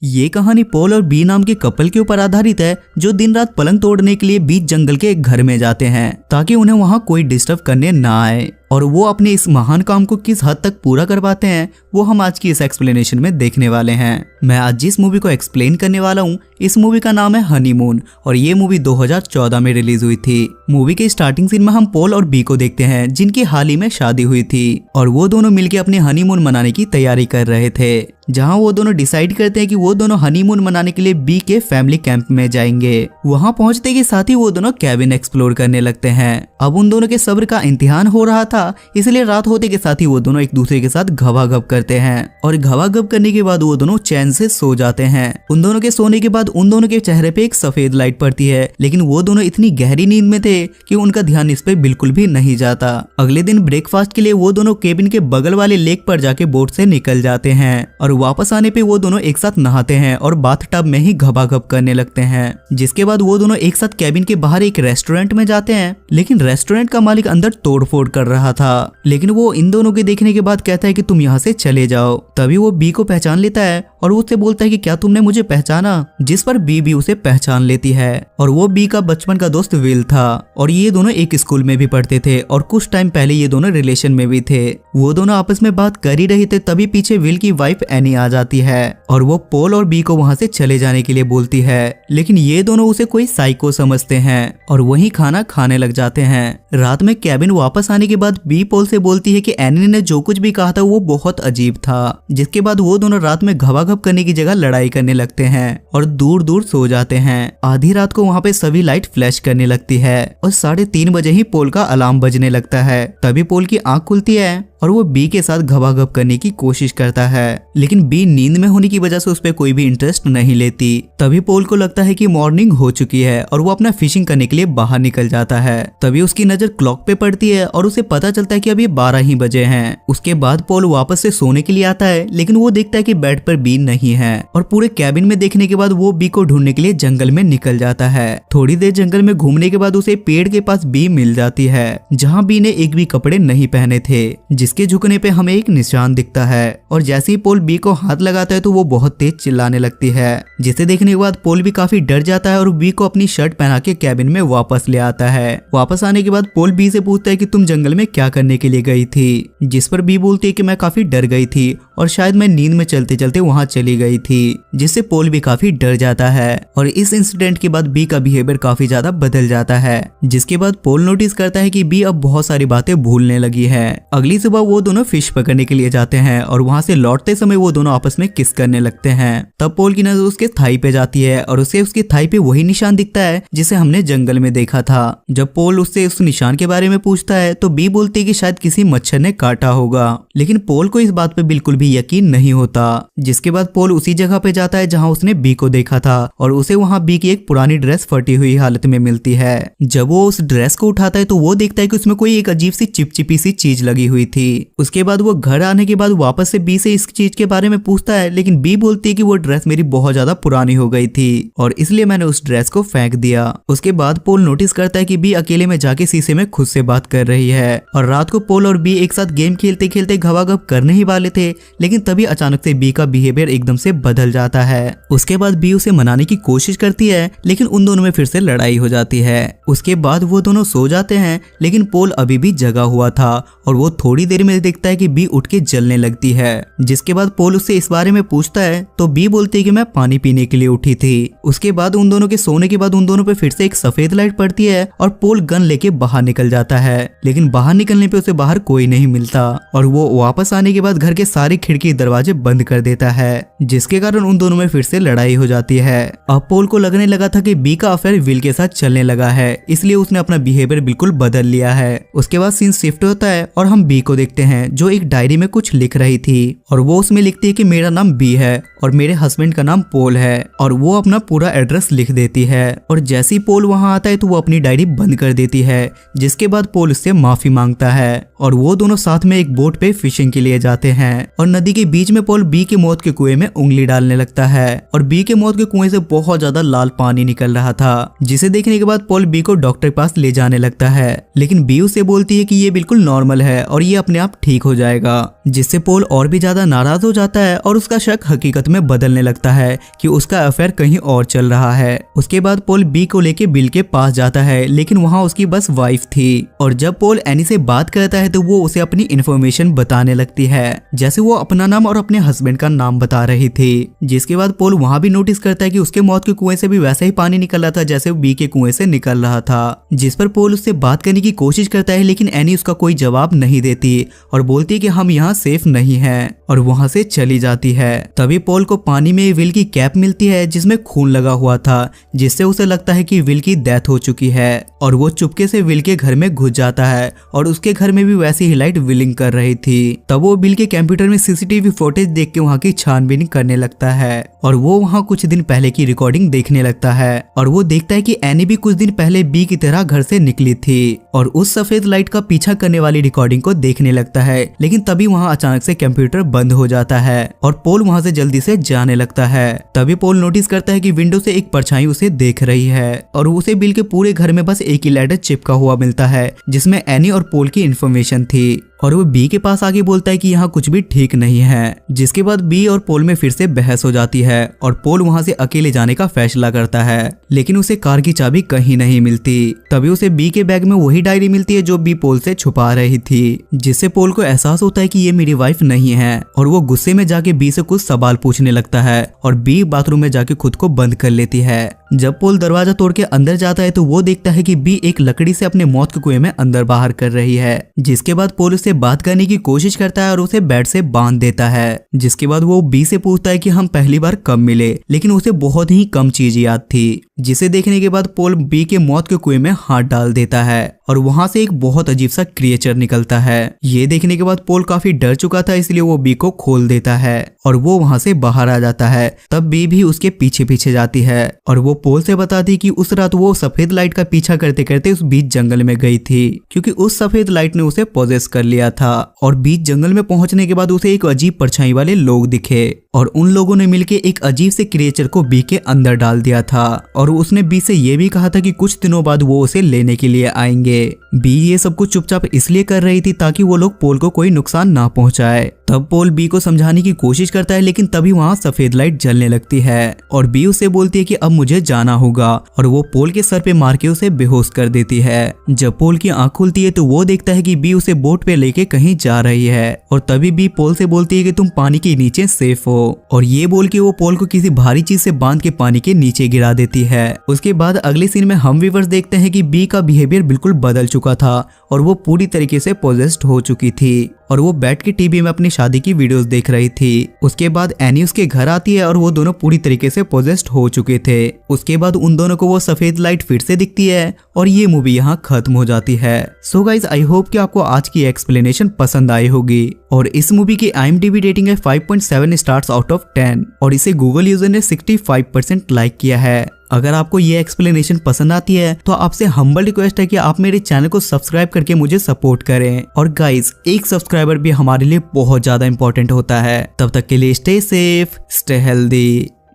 ये कहानी पॉल और बी नाम के कपल के ऊपर आधारित है जो दिन रात पलंग तोड़ने के लिए बीच जंगल के एक घर में जाते हैं ताकि उन्हें वहां कोई डिस्टर्ब करने ना आए। और वो अपने इस महान काम को किस हद तक पूरा कर पाते हैं वो हम आज की इस एक्सप्लेनेशन में देखने वाले हैं। मैं आज जिस मूवी को एक्सप्लेन करने वाला हूँ इस मूवी का नाम है हनीमून और ये मूवी 2014 में रिलीज हुई थी। मूवी के स्टार्टिंग सीन में हम पॉल और बी को देखते हैं जिनकी हाल ही में शादी हुई थी और वो दोनों मिलकर अपने हनीमून मनाने की तैयारी कर रहे थे, जहां वो दोनों डिसाइड करते हैं कि वो दोनों हनीमून मनाने के लिए बी के फैमिली कैंप में जाएंगे। वहां पहुंचते के साथ ही वो दोनों कैबिन एक्सप्लोर करने लगते हैं। अब उन दोनों के सब्र का इम्तिहान हो रहा था, इसलिए रात होते के साथ ही वो दोनों एक दूसरे के साथ घवाघव करते हैं और घवाघव करने के बाद वो दोनों चैन से सो जाते हैं। उन दोनों के सोने के बाद उन दोनों के चेहरे पे एक सफेद लाइट पड़ती है, लेकिन वो दोनों इतनी गहरी नींद में थे कि उनका ध्यान इस पे बिल्कुल भी नहीं जाता। अगले दिन ब्रेकफास्ट के लिए वो दोनों केबिन के बगल वाले लेक पर जाके बोट से निकल जाते हैं और वापस आने पे वो दोनों एक साथ नहाते हैं और बाथ टब में ही घबाघब करने लगते हैं। जिसके बाद वो दोनों एक साथ केबिन के बाहर एक रेस्टोरेंट में जाते हैं, लेकिन रेस्टोरेंट का मालिक अंदर तोड़फोड़ कर रहा था, लेकिन वो इन दोनों के देखने के बाद कहता है कि तुम यहाँ से चले जाओ। तभी वो बी को पहचान लेता है और उससे बोलता है कि क्या तुमने मुझे पहचाना, जिस पर बी भी उसे पहचान लेती है। और वो बी का बचपन का दोस्त विल था और ये दोनों एक स्कूल में भी पढ़ते थे और कुछ टाइम पहले ये दोनों रिलेशन में भी थे। वो दोनों आपस में बात कर ही रहे थे, तभी पीछे विल की वाइफ एनी आ जाती है और वो पॉल और बी को वहां से चले जाने के लिए बोलती है, लेकिन ये दोनों उसे कोई साइको समझते हैं और वहीं खाना खाने लग जाते हैं। रात में कैबिन वापस आने के बाद बी पॉल से बोलती है कि एनी ने जो कुछ भी कहा था वो बहुत अजीब था। जिसके बाद वो दोनों रात में घबाघब करने की जगह लड़ाई करने लगते हैं और दूर दूर सो जाते हैं। आधी रात को वहाँ पे सभी लाइट फ्लैश करने लगती है और 3:30 बजे ही पोल का अलार्म बजने लगता है। तभी पोल की आंख खुलती है और वो बी के साथ घबाघब करने की कोशिश करता है, लेकिन बी नींद में होने की वजह से उस पर कोई भी इंटरेस्ट नहीं लेती। तभी पोल को लगता है कि मॉर्निंग हो चुकी है और वो अपना फिशिंग करने के लिए बाहर निकल जाता है। तभी उसकी नजर क्लॉक पे पड़ती है और उसे पता चलता है कि अभी 12 ही बजे हैं। उसके बाद पोल वापस से सोने के लिए आता है, लेकिन वो देखता है कि बेड पर बी नहीं है और पूरे कैबिन में देखने के बाद वो बी को ढूंढने के लिए जंगल में निकल जाता है। थोड़ी देर जंगल में घूमने के बाद उसे पेड़ के पास बी मिल जाती है, जहाँ बी ने एक भी कपड़े नहीं पहने थे, जिसके झुकने पे हमें एक निशान दिखता है। और जैसे ही पोल बी को हाथ लगाता है तो वो बहुत तेज चिल्लाने लगती है, जिसे देखने के बाद पोल भी काफी डर जाता है और बी को अपनी शर्ट पहना के कैबिन में वापस ले आता है। वापस आने के बाद पोल बी से पूछता है कि तुम जंगल में क्या करने के लिए गई थी, जिस पर बी बोलती है कि मैं काफी डर गई थी और शायद मैं नींद में चलते चलते वहां चली गई थी, जिससे पोल भी काफी डर जाता है। और इस इंसिडेंट के बाद बी का बिहेवियर काफी ज्यादा बदल जाता है, जिसके बाद पोल नोटिस करता है कि बी अब बहुत सारी बातें भूलने लगी है। अगली सुबह वो दोनों फिश पकड़ने के लिए जाते हैं और वहां से लौटते समय वो दोनों आपस में किस करने लगते हैं। तब पोल की नजर उसके थाई पे जाती है और उसे उसके थाई पे वही निशान दिखता है जिसे हमने जंगल में देखा था। जब पोल उससे उस निशान के बारे में पूछता है तो बी बोलती है कि शायद किसी मच्छर ने काटा होगा, लेकिन पोल को इस बात पे बिल्कुल भी यकीन नहीं होता। जिसके बाद पोल उसी जगह पे जाता है जहां उसने बी को देखा था और उसे वहां बी की एक पुरानी ड्रेस फटी हुई हालत में मिलती है। जब वो उस ड्रेस को उठाता है तो वो देखता है कि उसमें कोई एक अजीब सी चिपचिपी सी चीज लगी हुई थी। उसके बाद वो घर आने के बाद वापस से बी से इस चीज के बारे में पूछता है, लेकिन बी बोलती है कि वो ड्रेस मेरी बहुत ज्यादा पुरानी हो गई थी और इसलिए मैंने उस ड्रेस को फेंक दिया। उसके बाद पोल नोटिस करता है कि बी अकेले में जाके शीशे में खुद से बात कर रही है और रात को पोल और बी एक साथ गेम खेलते खेलते घबाघब करने ही वाले थे, लेकिन तभी अचानक से बी का बिहेवियर एकदम से बदल जाता है। उसके बाद बी उसे मनाने की कोशिश करती है, लेकिन उन दोनों में फिर से लड़ाई हो जाती है। उसके बाद वो दोनों सो जाते हैं, लेकिन पोल अभी भी जगा हुआ था और वो थोड़ी देर में देखता है कि बी उठ के जलने लगती है। जिसके बाद पोल उससे इस बारे में पूछता है तो बी बोलती है कि मैं पानी पीने के लिए उठी थी। उसके बाद उन दोनों के सोने के बाद उन दोनों पे फिर से एक सफेद लाइट पड़ती है और पोल गन लेके बाहर निकल जाता है, लेकिन बाहर निकलने पे उसे बाहर कोई नहीं मिलता और वो वापस आने के बाद घर के सारे खिड़की दरवाजे बंद कर देता है, जिसके कारण उन दोनों में फिर से लड़ाई हो जाती है। अब पोल को लगने लगा था कि बी का अफेयर विल के साथ चलने लगा है, इसलिए उसने अपना बिहेवियर बिल्कुल बदल लिया है। उसके बाद सीन शिफ्ट होता है और हम बी को देखते हैं जो एक डायरी में कुछ लिख रही थी और वो उसमें लिखती है कि मेरा नाम बी है और मेरे हस्बैंड का नाम पोल है, और वो अपना पूरा एड्रेस लिख देती है। और जैसे ही पोल वहां आता है तो वो अपनी डायरी बंद कर देती है, जिसके बाद पोल उससे माफी मांगता है और वो दोनों साथ में एक बोट पे फिशिंग के लिए जाते हैं। और नदी के बीच में पोल बी के मौत के कुएं में उंगली डालने लगता है और बी के मौत के कुएं से बहुत ज्यादा लाल पानी निकल रहा था, जिसे देखने के बाद पोल बी को डॉक्टर के पास ले जाने लगता है, लेकिन बी उसे बोलती है कि ये बिल्कुल नॉर्मल है और ये अपने अपने आप ठीक हो जाएगा, जिससे पोल और भी ज्यादा नाराज हो जाता है और उसका शक हकीकत में बदलने लगता है कि उसका अफेयर कहीं और चल रहा है। उसके बाद पोल बी को लेके बिल के पास जाता है, लेकिन वहाँ उसकी बस वाइफ थी। और जब पोल एनी से बात करता है तो वो उसे अपनी इन्फॉर्मेशन बताने लगती है, जैसे वो अपना नाम और अपने हस्बैंड का नाम बता रही थी। जिसके बाद पोल वहाँ भी नोटिस करता है कि उसके मौत के कुएं से भी वैसा ही पानी निकल रहा था जैसे बी के कुएं से निकल रहा था। जिस पर पोल उससे बात करने की कोशिश करता है, लेकिन एनी उसका कोई जवाब नहीं देती और बोलती है कि हम यहाँ सेफ नहीं हैं, और वहाँ से चली जाती है। तभी पोल को पानी में विल की कैप मिलती है जिसमें खून लगा हुआ था, जिससे उसे लगता है कि विल की डेथ हो चुकी है, और वो चुपके से विल के घर में घुस जाता है और उसके घर में भी वैसी ही लाइट विलिंग कर रही थी। तब वो बिल के कंप्यूटर में सीसीटीवी फुटेज देख के वहाँ की छानबीन करने लगता है और वो वहाँ कुछ दिन पहले की रिकॉर्डिंग देखने लगता है, और वो देखता है कि एनी भी कुछ दिन पहले बी की तरह घर से निकली थी और उस सफेद लाइट का पीछा करने वाली रिकॉर्डिंग को देखने लगता है। लेकिन तभी वहाँ अचानक से कंप्यूटर बंद हो जाता है और पोल वहाँ से जल्दी से जाने लगता है। तभी पोल नोटिस करता है कि विंडो से एक परछाई उसे देख रही है और उसे बिल के पूरे घर में बस एक ही लेटर चिपका हुआ मिलता है जिसमें एनी और पोल की इन्फॉर्मेशन थी, और वो बी के पास आके बोलता है कि यहाँ कुछ भी ठीक नहीं है। जिसके बाद बी और पोल में फिर से बहस हो जाती है और पोल वहाँ से अकेले जाने का फैसला करता है, लेकिन उसे कार की चाबी कहीं नहीं मिलती। तभी उसे बी के बैग में वही डायरी मिलती है जो बी पोल से छुपा रही थी, जिससे पोल को एहसास होता है कि ये मेरी वाइफ नहीं है, और वो गुस्से में जाके बी से कुछ सवाल पूछने लगता है और बी बाथरूम में जाके खुद को बंद कर लेती है। जब पोल दरवाजा तोड़ के अंदर जाता है तो वो देखता है कि बी एक लकड़ी से अपने मौत के कुएं में अंदर बाहर कर रही है। जिसके बाद पोल उससे बात करने की कोशिश करता है और उसे बेड से बांध देता है। जिसके बाद वो बी से पूछता है कि हम पहली बार कब मिले, लेकिन उसे बहुत ही कम चीज याद थी। जिसे देखने के बाद पोल बी के मौत के कुएं में हाथ डाल देता है और वहां से एक बहुत अजीब सा क्रिएचर निकलता है। ये देखने के बाद पोल काफी डर चुका था, इसलिए वो बी को खोल देता है और वो वहां से बाहर आ जाता है। तब बी भी उसके पीछे पीछे जाती है और वो पोल से बताती कि उस रात वो सफेद लाइट का पीछा करते करते उस बीच जंगल में गई थी, क्योंकि उस सफेद लाइट ने उसे पोजेस कर लिया था। और बीच जंगल में पहुंचने के बाद उसे एक अजीब परछाई वाले लोग दिखे और उन लोगों ने मिलकर एक अजीब से क्रिएचर को बी के अंदर डाल दिया था, और उसने बी से ये भी कहा था कि कुछ दिनों बाद वो उसे लेने के लिए आएंगे। बी ये सब कुछ चुपचाप इसलिए कर रही थी ताकि वो लोग पोल को कोई नुकसान ना पहुंचाए। तब पोल बी को समझाने की कोशिश करता है, लेकिन तभी वहाँ सफेद लाइट जलने लगती है और बी उसे बोलती है कि अब मुझे जाना होगा, और वो पोल के सर पे मार के उसे बेहोश कर देती है। जब पोल की आंख खुलती है तो वो देखता है कि बी उसे बोट पे लेके कहीं जा रही है, और तभी बी पोल से बोलती है कि तुम पानी के नीचे सेफ हो, और ये बोल के वो पोल को किसी भारी चीज से बांध के पानी के नीचे गिरा देती है। उसके बाद अगले सीन में हम व्यूअर्स देखते हैं कि बी का बिहेवियर बिल्कुल बदल चुका था और वो पूरी तरीके से पोजेस्ड हो चुकी थी, और वो बैठ के टीवी में अपनी शादी की वीडियोस देख रही थी। उसके बाद एनी उसके घर आती है और वो दोनों पूरी तरीके से पोजेस्ड हो चुके थे। उसके बाद उन दोनों को वो सफेद लाइट फिर से दिखती है और ये मूवी यहाँ खत्म हो जाती है। सो गाइज, आई होप कि आपको आज की एक्सप्लेनेशन पसंद आई होगी, और इस मूवी की IMDb रेटिंग है 5.7 स्टार्स आउट ऑफ 10, और इसे गूगल यूजर ने 65% लाइक किया है। अगर आपको ये एक्सप्लेनेशन पसंद आती है तो आपसे हम्बल रिक्वेस्ट है कि आप मेरे चैनल को सब्सक्राइब करके मुझे सपोर्ट करें। और गाइज, एक सब्सक्राइबर भी हमारे लिए बहुत ज्यादा इंपॉर्टेंट होता है। तब तक के लिए स्टे सेफ, स्टे हेल्दी।